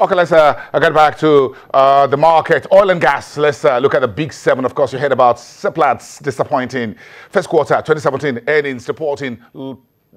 Okay, let's get back to the market. Oil and gas. Let's look at the big seven. Of course, you heard about Seplat's disappointing first quarter 2017 earnings, reporting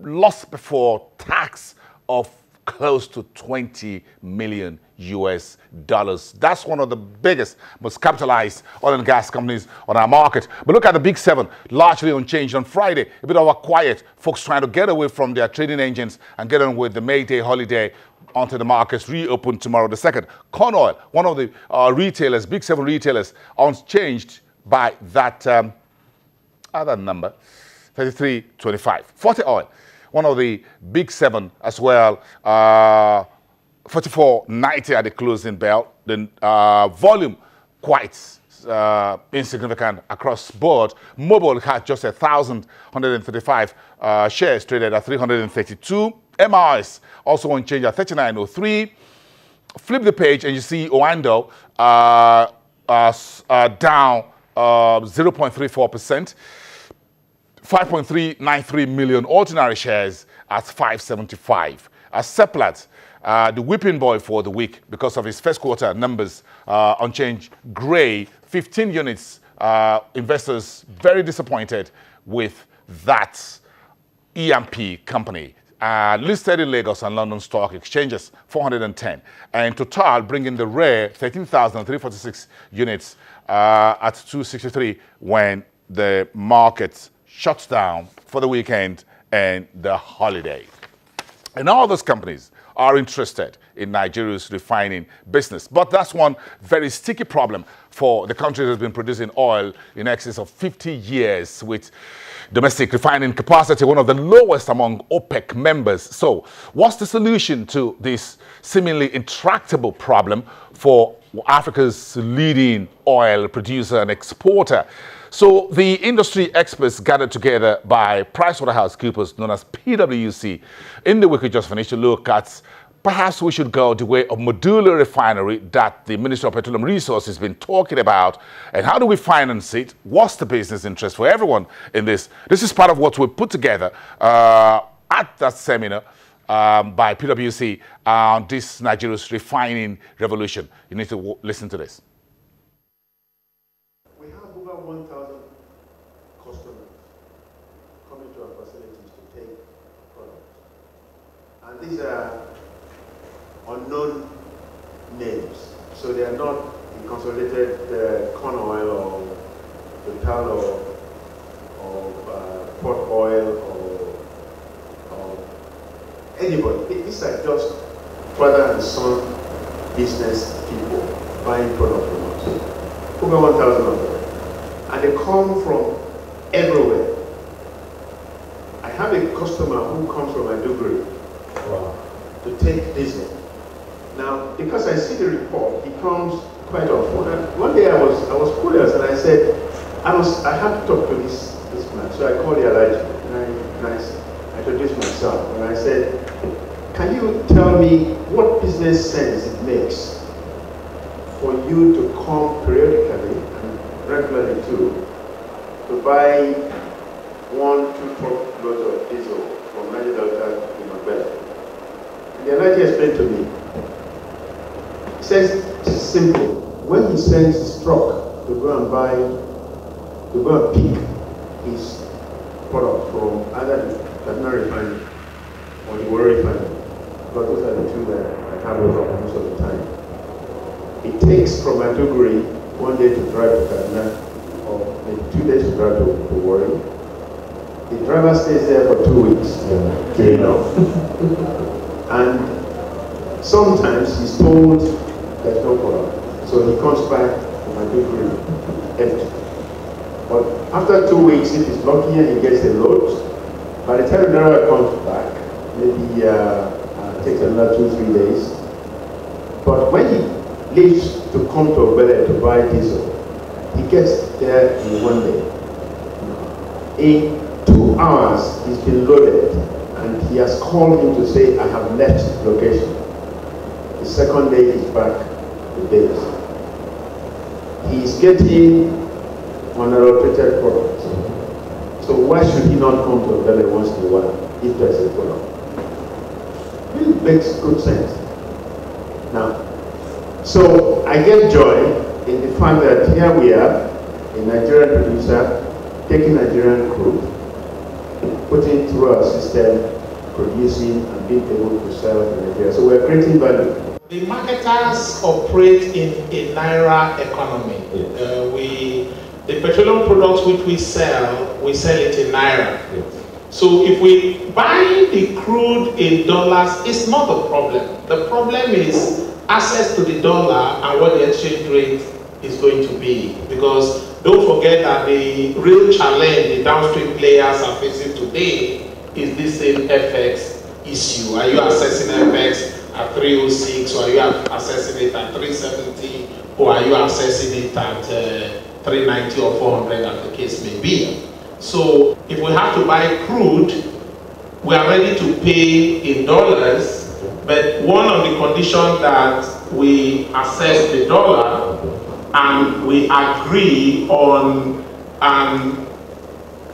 loss before tax of close to $20 million US. That's one of the biggest, most capitalized oil and gas companies on our market. But look at the big seven, largely unchanged on Friday. A bit of a quiet, folks trying to get away from their trading engines and get on with the May Day holiday onto the markets, reopen tomorrow the 2nd. Corn oil, one of the retailers, big seven retailers, unchanged by that other number, 33.25. 40 oil, one of the big seven as well, 44.90 at the closing bell. The volume quite insignificant across board. Mobil had just 1,135 shares traded at 332. MRS also unchanged at 39.03. Flip the page and you see Oando down 0.34%. 5.393 million ordinary shares at 575. As Seplat, the whipping boy for the week because of his first quarter numbers, unchanged. Gray, 15 units. Investors very disappointed with that E&P company. Listed in Lagos and London Stock Exchanges, 410. And Total bringing the rare 13,346 units at 263 when the market shuts down for the weekend and the holiday. And all those companies are interested in Nigeria's refining business. But that's one very sticky problem for the country that's been producing oil in excess of 50 years with domestic refining capacity, one of the lowest among OPEC members. So what's the solution to this seemingly intractable problem for Africa's leading oil producer and exporter? So the industry experts gathered together by PricewaterhouseCoopers, known as PwC, in the week we just finished to look at perhaps we should go the way of modular refinery that the Ministry of Petroleum Resources has been talking about. And how do we finance it? What's the business interest for everyone in this? This is part of what we put together at that seminar by PwC on this Nigeria's refining revolution. You need to listen to this. We have over 1,000 customers coming to our facilities to take products. And these are unknown names. So they are not the consolidated corn oil or Total or Port Oil or anybody. These are just father and son business people buying products from us. Over 1,000 of them. And they come from everywhere. I have a customer who comes from Maiduguri to take diesel. Now, because I see the report, he comes quite often. And one day I was curious and I said, I have to talk to this man. So I called the Elijah and I introduced myself and I said, can you tell me what business sense it makes for you to come periodically and regularly too to buy 1-2 truckloads of diesel from Niger Delta in Magbella? And the Elijah explained to me. He says it's simple. When he sends his truck to go and pick his product from either the Kaduna refinery or the Warri refinery, but those are the two that I have over most of the time. It takes from Maiduguri 1 day to drive to Kaduna, or maybe 2 days to drive to Warri. The driver stays there for 2 weeks, you know. And sometimes he's told there's no product. So he comes back to Maiduguri empty. But after 2 weeks, if he's lucky and he gets a load, by the time the driver comes back, maybe takes another 2-3 days. But when he leaves to come to Ogbele to buy diesel, he gets there in 1 day. In 2 hours, he's been loaded, and he has called him to say, I have left location. The second day, he's back to base. He's getting unadulterated products. So why should he not come to Ogbele once in a while if there's a product? It makes good sense. Now, So I get joy in the fact that here we are, a Nigerian producer, taking Nigerian crude, putting it through our system, producing and being able to sell in Nigeria. So we're creating value. The marketers operate in a Naira economy. Yes. The petroleum products which we sell it in Naira. Yes. So if we buy the crude in dollars, it's not the problem. The problem is access to the dollar and what the exchange rate is going to be. Because don't forget that the real challenge the downstream players are facing today is this same FX issue. Are you accessing FX at 306, or are you accessing it at 370, or are you accessing it at 390 or 400, as the case may be? So if we have to buy crude, we are ready to pay in dollars, but one of the conditions that we assess the dollar and we agree on,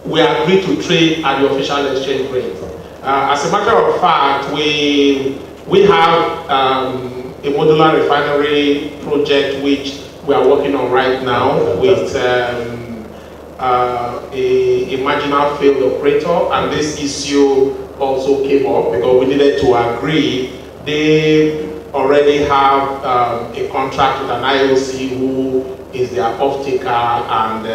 we agree to trade at the official exchange rate. As a matter of fact, we have a modular refinery project which we are working on right now with a marginal field operator, and this issue also came up because we needed to agree. They already have a contract with an IOC who is their off-taker, and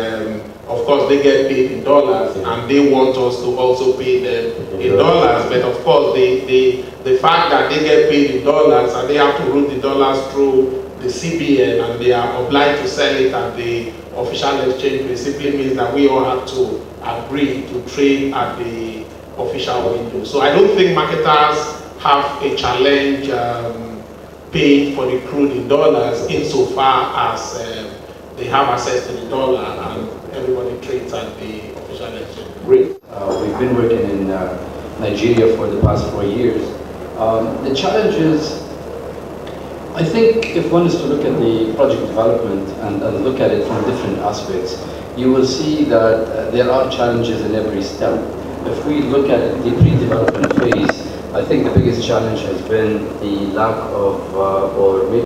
of course they get paid in dollars, and they want us to also pay them in dollars. But of course the fact that they get paid in dollars and they have to route the dollars through the CBN and they are obliged to sell it at the official exchange rate simply means that we all have to agree to trade at the official window. So I don't think marketers have a challenge paying for the crude in dollars insofar as they have access to the dollar and everybody trades at the official exchange rate. We've been working in Nigeria for the past 4 years. The challenge is, I think if one is to look at the project development and look at it from different aspects, you will see that there are challenges in every step. If we look at the pre-development phase, I think the biggest challenge has been the lack of, or maybe